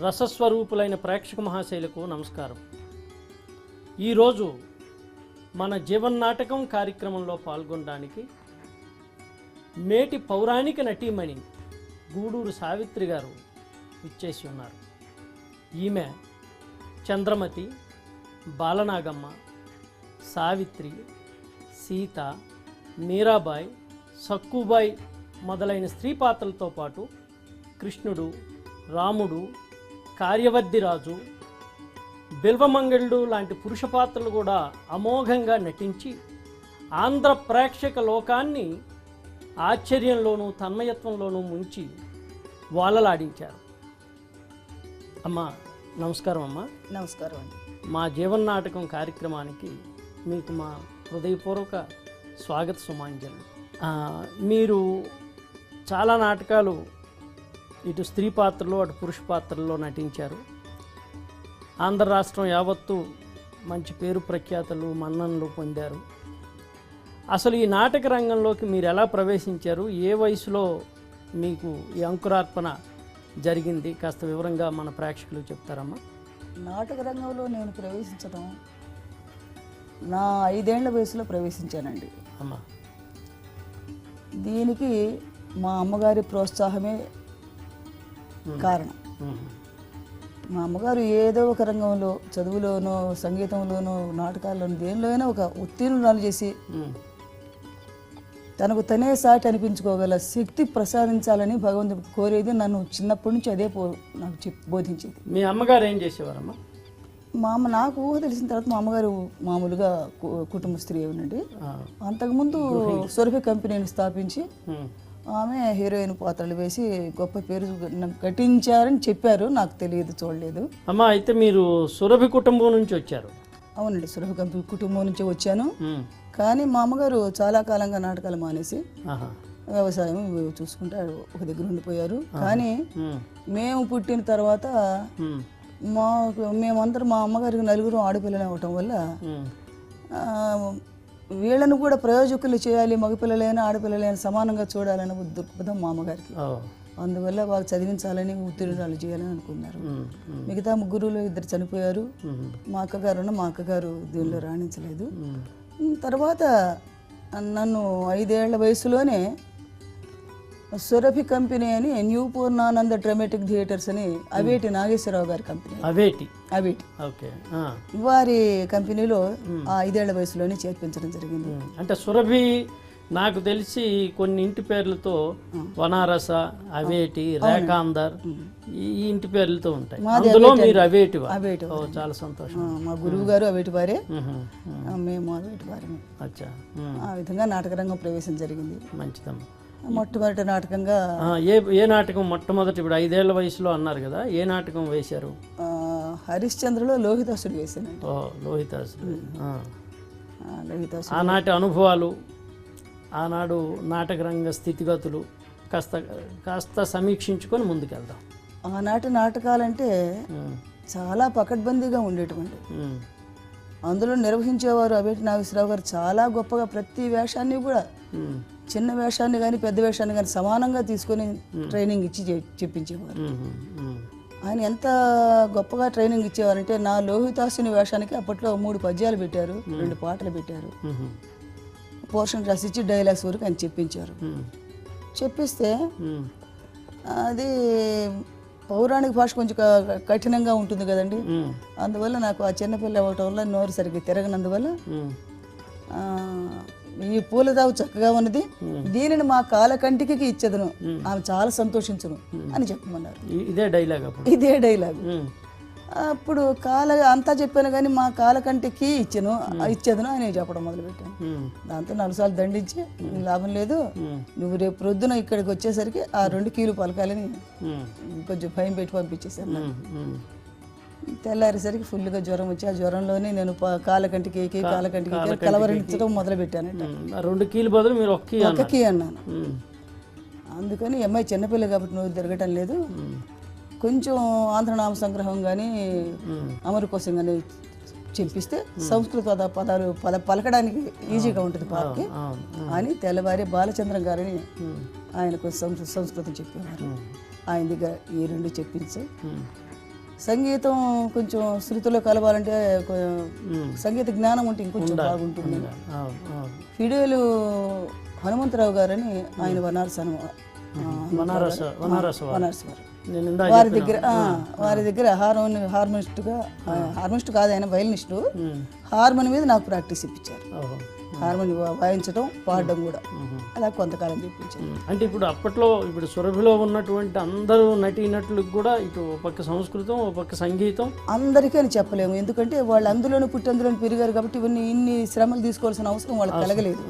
రసస్వరూపులైన ప్రేక్షక మహాశైలకు నమస్కారం. ఈరోజు మన జీవన్నాటకం కార్యక్రమంలో పాల్గొనడానికి నేటి పౌరాణిక నటీమణి గూడూరు సావిత్రి గారు విచ్చేసి ఉన్నారు. ఈమె చంద్రమతి, బాలనాగమ్మ, సావిత్రి, సీత, మీరాబాయి, సక్కుబాయి మొదలైన స్త్రీ పాత్రలతో పాటు కృష్ణుడు, రాముడు, కార్యవర్ధిరాజు, బిల్వమంగళుడు లాంటి పురుష పాత్రలు కూడా అమోఘంగా నటించి ఆంధ్ర ప్రేక్షక లోకాన్ని ఆశ్చర్యంలోనూ తన్మయత్వంలోనూ ముంచి వాళ్ళలాడించారు. అమ్మా నమస్కారం. అమ్మా నమస్కారం అండి. మా జీవన్నాటకం కార్యక్రమానికి మీకు మా హృదయపూర్వక స్వాగత సుమాంజలు. మీరు చాలా నాటకాలు ఇటు స్త్రీ పాత్రలు అటు పురుష పాత్రల్లో నటించారు. ఆంధ్ర రాష్ట్రం యావత్తు మంచి పేరు ప్రఖ్యాతలు మన్ననలు పొందారు. అసలు ఈ నాటక రంగంలోకి మీరు ఎలా ప్రవేశించారు? ఏ వయసులో మీకు ఈ అంకురార్పణ జరిగింది? కాస్త వివరంగా మన ప్రేక్షకులు చెప్తారమ్మా. నాటక రంగంలో నేను ప్రవేశించడం నా 5 ఏళ్ల వయసులో ప్రవేశించానండి. అమ్మా, దీనికి మా అమ్మగారి ప్రోత్సాహమే కారణం. మా అమ్మగారు ఏదో ఒక రంగంలో, చదువులోనో, సంగీతంలోనో, నాటకాల్లోనో, దేనిలోనైనా ఒక ఉత్తీర్ణురాలు చేసి తనకు తనే సాటి అనిపించుకోగల శక్తి ప్రసాదించాలని భగవంతుడు కోరేది. నన్ను చిన్నప్పటి నుంచి అదే నాకు బోధించేది. మీ అమ్మగారు ఏం చేసేవారమ్మా? మా అమ్మ నాకు ఊహ తెలిసిన తర్వాత మా అమ్మగారు మామూలుగా కుటుంబ స్త్రీ ఏమనండి. అంతకుముందు సురభి కంపెనీని స్థాపించి ఆమె హీరోయిన్ పాత్రలు వేసి గొప్ప పేరు కట్టించారని చెప్పారు. నాకు తెలియదు, చూడలేదు. అమ్మా, అయితే మీరు సురభి కుటుంబం నుంచి వచ్చారు? అవునండి, సురభి కంపెనీ కుటుంబం నుంచి వచ్చాను. కానీ మా అమ్మగారు చాలా కాలంగా నాటకాలు మానేసి వ్యవసాయం చూసుకుంటే ఒక దగ్గర ఉండిపోయారు. కానీ మేము పుట్టిన తర్వాత మేమందరం మా అమ్మగారికి 4 ఆడపిల్లలు అవ్వటం వల్ల వీళ్ళను కూడా ప్రయోజకులు చేయాలి, మగపిల్లలైనా ఆడపిల్లలైనా సమానంగా చూడాలనే దృక్పథం మా అమ్మగారికి. అందువల్ల బాగా చదివించాలని, ఉత్తీర్ణురాలు చేయాలని అనుకున్నారు. మిగతా ముగ్గురులో 2 చనిపోయారు. మా అక్కగారు దీనిలో రాణించలేదు. తర్వాత నన్ను 5 ఏళ్ల వయసులోనే సురభి కంపెనీ అని న్యూ పూర్ణానంద డ్రామాటిక్ థియేటర్స్ అని అవేటి నాగేశ్వరరావు గారి కంపెనీ, అవేటి వారి కంపెనీలో ఆ 5 ఏళ్ల వయసులోనే చేర్పించడం జరిగింది. అంటే సురభి నాకు తెలిసి కొన్ని ఇంటి పేర్లతో వనారస, అవేటి, రేఖాందర్ ఈ ఇంటి పేర్లతో ఉంటాయి. అందులో మీరు అవేటి. చాలా సంతోషం. మా గురువు గారు అవేటి వారే, మేము అవేటి వారే. అచ్చా, ఆ విధంగా నాటకరంగం ప్రవేశం జరిగింది. మంచిదమ్మా. మొట్టమొదటి నాటకంగా ఏ నాటకం మొట్టమొదటి? ఇప్పుడు 5 ఏళ్ల వయసులో అన్నారు కదా, ఏ నాటకం వేశారు? హరిశ్చంద్రలో లోహితాసుడు వేశానండి. లోహితాసుడు. ఆనాటి అనుభవాలు, ఆనాడు నాటక రంగ స్థితిగతులు కాస్త సమీక్షించుకొని ముందుకెళ్దాం. ఆనాటి నాటకాలంటే చాలా పకడ్బందీగా ఉండేటువంటి, అందులో నిర్వహించేవారు అవేటి నాగేశ్వరరావు గారు చాలా గొప్పగా ప్రతి వేషాన్ని కూడా, చిన్న వేషాన్ని కానీ పెద్ద వేషాన్ని కానీ సమానంగా తీసుకొని ట్రైనింగ్ ఇచ్చి చెప్పించేవారు. ఆయన ఎంత గొప్పగా ట్రైనింగ్ ఇచ్చేవారంటే, నా లోహితాసుని వేషానికి అప్పట్లో 3 పద్యాలు పెట్టారు, 2 పాటలు పెట్టారు, పోర్షన్ రాసిచ్చి డైలాగ్స్ వరకు ఆయన చెప్పించారు. చెప్పిస్తే అది పౌరాణిక భాష కొంచెం కఠినంగా ఉంటుంది కదండి. అందువల్ల నాకు ఆ చిన్నపిల్ల అవ్వటం వల్ల నోరు సరిగ్గా తిరగనందువల్ల ఈ పూలదావు చక్కగా ఉన్నది, దీనిని మా కాలకంటికి ఇచ్చేదను, ఆమె చాలా సంతోషించును అని చెప్పమన్నారు. ఇదే డైలాగ్. అప్పుడు అంతా చెప్పాను కానీ మా కాలకంటికి ఇచ్చేదను అని చెప్పడం మొదలుపెట్టాను. దాంతో 4 సార్లు దండించి లాభం లేదు, నువ్వు రేపు ప్రొద్దున ఇక్కడికి వచ్చేసరికి ఆ 2 కీలు పలకాలని కొంచెం భయం పెట్టి పంపించేశాను. తెల్లారేసరికి ఫుల్గా జ్వరం వచ్చి ఆ జ్వరంలోనే నేను కాలకంటికి కలవరించడం మొదలు పెట్టానంట. 2 కీలు బదులు మీరు ఒక్క కీ అన్నాను. అందుకని అమ్మాయి చిన్నపిల్ల కాబట్టి నువ్వు తిరగటం లేదు, కొంచెం ఆంధ్రనామ సంగ్రహం కానీ అమరు కోసం కానీ చెప్పిస్తే సంస్కృత పదాలు పలకడానికి ఈజీగా ఉంటుంది పాపకి అని తెల్లవారి బాలచంద్రం గారిని ఆయనకు సంస్కృతం చెప్పేవారు. ఆయన దగ్గర ఈ 2 చెప్పించి సంగీతం కొంచెం శృతిలో కలవాలంటే సంగీత జ్ఞానం ఉంటే ఇంకొంచెం బాగుంటుంది. ఫిడేలు హనుమంతరావు గారని ఆయన బనారస్ వారు వారి దగ్గర హార్మోనిస్ట్ కాదు, ఆయన వయలినిస్టు. హార్మోని మీద నాకు ప్రాక్టీస్ ఇప్పించారు. హార్మోని వాయించడం, పాడడం కూడా అలా కొంతకాలం చెప్పించారు. అంటే ఇప్పుడు సురభిలో ఉన్నటువంటి అందరూ నటీనటులకు కూడా ఇటు ఒక పక్క సంస్కృతం, ఒక పక్క సంగీతం అందరికీ అని చెప్పలేము. ఎందుకంటే వాళ్ళు అందులోనే పుట్టి అందులోనే పెరిగారు కాబట్టి ఇన్ని శ్రమలు తీసుకోవాల్సిన అవసరం వాళ్ళకి కలగలేదు.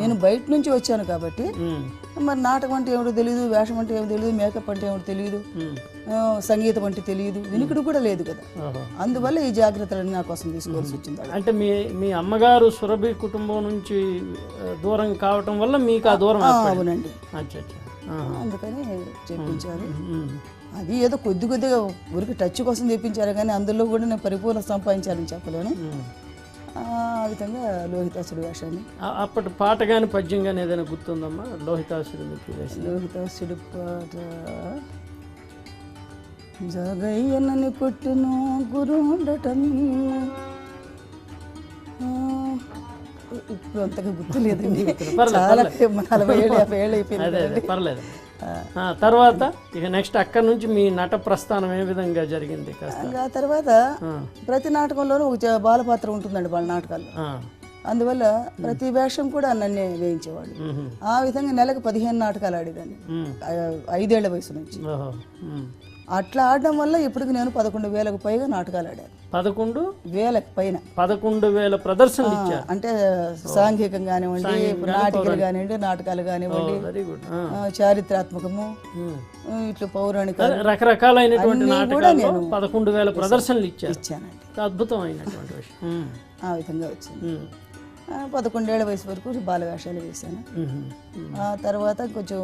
నేను బయట నుంచి వచ్చాను కాబట్టి మరి నాటకం అంటే ఏమిటో తెలియదు, వేషం అంటే ఏమిటో తెలియదు, మేకప్ అంటే ఏమిటో తెలియదు, సంగీతం అంటే తెలియదు, వినికిడి కూడా లేదు కదా. అందువల్ల ఈ జాగ్రత్తలన్నీ నా కోసం తీసుకోవాల్సి వచ్చింది. అంటే మీ అమ్మగారు సురభి కుటుంబం నుంచి దూరం కావటం వల్ల మీకు ఆ దూరం. అవునండి, అందుకని చెప్పించారు. అది ఏదో కొద్దిగా ఊరికి టచ్ కోసం చెప్పించారు కానీ అందులో కూడా నేను పరిపూర్ణ సంపాదించాలని చెప్పలేను. ఆ విధంగా లోహితాసుడి వేషాన్ని. అప్పటి పాట కానీ పద్యం కానీ ఏదైనా గుర్తుందమ్మా లోహితాసుడి? లోహితాసుడి పాట జగయ్యనని కొట్టును గురు ఉండటం, ఇప్పుడు అంతగా గుర్తులేదండి. చాలా 40-50 ఏళ్ళు అయిపోయింది. పర్లేదు. తర్వాత ఇక నెక్స్ట్ అక్కడ నుంచి మీ నట ప్రస్థానం ఏ విధంగా జరిగింది? ఆ తర్వాత ప్రతి నాటకంలోనూ ఒక బాలపాత్ర ఉంటుందండి వాళ్ళ నాటకాల్లో. అందువల్ల ప్రతి వేషం కూడా నన్నే వేయించేవాళ్ళు. ఆ విధంగా నెలకు 15 నాటకాలు ఆడేదాన్ని 5 ఏళ్ల వయసు నుంచి. అట్లా ఆడడం వల్ల ఇప్పటికి నేను 11,000కు పైగా నాటకాలు ఆడాను. 11,000 పైన 11,000 ప్రదర్శనలు ఇచ్చారు. అంటే సాంఘికం కానివ్వండి, నాటికలు కానివ్వండి, నాటకాలు కానివ్వండి, చారిత్రాత్మకము, ఇట్లా పౌరాణిక రకరకాలైనటువంటి నాటకాలు 11,000 ప్రదర్శనలు ఇచ్చానండి. అద్భుతమైనటువంటి విషయం. ఆ విధంగా వచ్చింది. 11 ఏళ్ల వయసు వరకు బాల వేషాలు వేశాను. ఆ తర్వాత కొంచెం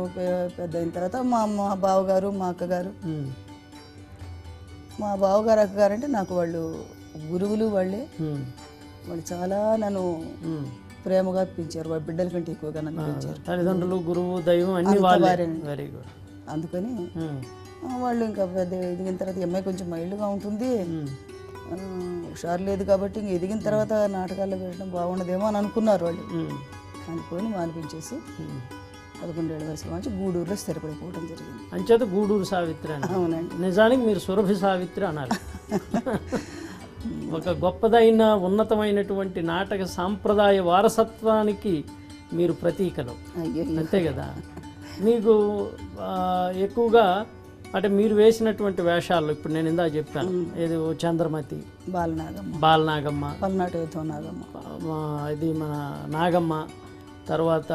పెద్ద అయిన తర్వాత మా బావగారు, మా అక్కగారు, మా బావగారు అక్కగారు అంటే నాకు వాళ్ళు గురువులు. వాళ్ళు చాలా నన్ను ప్రేమగా పెంచారు. వాళ్ళ బిడ్డల కంటే ఎక్కువగా నన్ను పెంచారు. తల్లిదండ్రులు, గురువు, దైవం అన్ని వెరీ గుడ్. అందుకని వాళ్ళు ఇంకా పెద్ద ఎదిగిన తర్వాత అమ్మాయి కొంచెం మైల్డ్గా ఉంటుంది, హుషారు లేదు కాబట్టి ఇంక ఎదిగిన తర్వాత నాటకాల్లో వేయడం బాగుండదేమో అని అనుకున్నారు వాళ్ళు. అనుకొని మానిపించేసి 11 ఏళ్ల వయసు నుంచి గూడూరులో స్థిరపడిపోవడం జరిగింది. అంచేత గూడూరు సావిత్రి. అవునండి, నిజానికి మీరు సురభి సావిత్రి అనాలి. ఒక గొప్పదైన ఉన్నతమైనటువంటి నాటక సాంప్రదాయ వారసత్వానికి మీరు ప్రతీకలు, అంతే కదా. మీకు ఎక్కువగా అంటే మీరు వేసినటువంటి వేషాల్లో ఇప్పుడు నేను ఇందాక చెప్పాను, ఏదో చంద్రమతి, బాలనాగమ్మ, ఇది మన నాగమ్మ, తర్వాత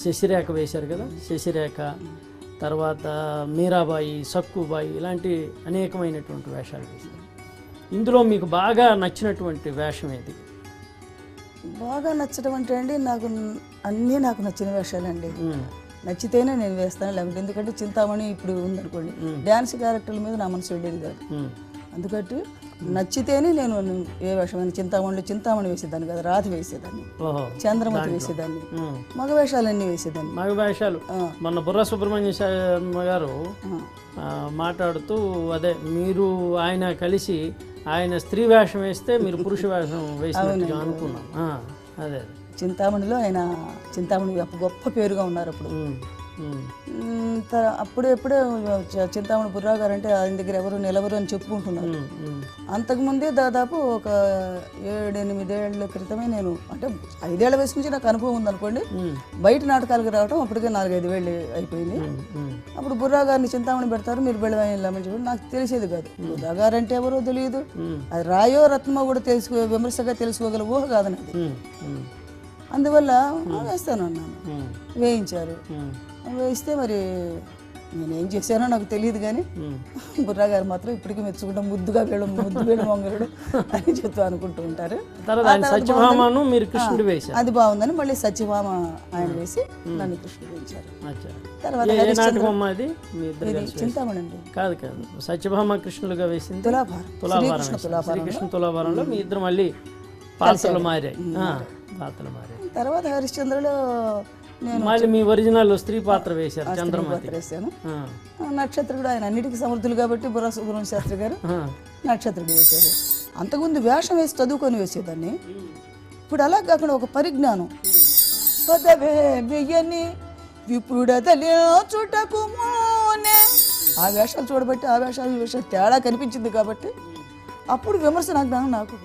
శశిరేఖ వేశారు కదా, శశిరేఖ, తర్వాత మీరాబాయి, సక్కుబాయి, ఇలాంటి అనేకమైనటువంటి వేషాలు వేశారు. ఇందులో మీకు బాగా నచ్చినటువంటి వేషం ఏది? బాగా నచ్చడం అంటే అండి, అన్నీ నాకు నచ్చిన వేషాలండి. నచ్చితేనే నేను వేస్తాను, లేకపోతే ఎందుకంటే చింతామణి ఇప్పుడు ఉందనుకోండి, డ్యాన్స్ క్యారెక్టర్ల మీద నా మనసు వెళ్ళేది కాదు. అందుకని నచ్చితేనే నేను ఏ వేషమైన చింతామణి వేసేదాన్ని కదా, రాధ వేసేదాన్ని, చంద్రమతి వేసేదాన్ని, మగ వేషాలన్నీ వేసేదాన్ని. మగ వేషాలు మొన్న బుర్ర సుబ్రహ్మణ్య శర్మ గారు మాట్లాడుతూ అదే మీరు ఆయన కలిసి ఆయన స్త్రీ వేషం వేస్తే మీరు పురుష వేషం వేసినట్టుగా అనుకున్నాం. అదే చింతామణిలో ఆయన చింతామణి గొప్ప పేరుగా ఉన్నారు అప్పుడు. అప్పుడే చింతామణి బుర్రా గారు అంటే ఆయన దగ్గర ఎవరు నిలవరు అని చెప్పుకుంటున్నారు. అంతకుముందే దాదాపు ఒక 7-8 ఏళ్ల క్రితమే నేను, అంటే 5 ఏళ్ల వయసు నుంచి నాకు అనుభవం ఉందనుకోండి, బయట నాటకాలకు రావడం అప్పటికే 4-5 ఏళ్ళు అయిపోయింది. అప్పుడు బుర్రా గారిని చింతామణి పెడతారు, మీరు వెళ్ళమని చెప్పి నాకు తెలిసేది కాదు. బుర్రా గారు అంటే ఎవరో తెలియదు, అది రాయో రత్నమో కూడా విమర్శగా తెలుసుకోగల ఊహ కాదన్నది. అందువల్ల వేస్తాను అన్నాను, వేయించారు. వేస్తే మరి నేనేం చేశానో నాకు తెలియదు కానీ బుర్రా గారు మాత్రం ఇప్పటికీ మెచ్చుకుంటాం, ముద్దు వేడు మొంగరుడు అని చెప్తూ అనుకుంటూ ఉంటారు. అది బాగుందని మళ్ళీ సత్యభామ ఆయన వేసి నన్ను కృష్ణుడు వేయించారు. తర్వాత చింతామణి అండి, కాదు సత్యభామ కృష్ణులుగా వేసింది తులాభారంలో మీ ఇద్దరు మళ్ళీ పాత్రలు మారాయి. తర్వాత హరిశ్చంద్రలో నేను మళ్ళీ మీ ఒరిజినల్ స్త్రీ పాత్ర వేశారు, చంద్రమతి వేసాను. నక్షత్రుడు ఆయన అన్నిటికీ సమర్థులు కాబట్టి బుర్రా సుబ్రహ్మణ్య శాస్త్రి గారు నక్షత్రుడు వేశారు. అంతకుముందు వేషం వేసి చదువుకొని వేసేదాన్ని. ఇప్పుడు అలా కాకుండా ఒక పరిజ్ఞానం. పదవే వెయ్యని విపుడదలే చుటకు మోనే. ఆ వేషాలు చూడబట్టి ఆ వేషాలు ఈ వేషాలు తేడా కనిపించింది కాబట్టి అప్పుడు విమర్శన జ్ఞానం నాకు.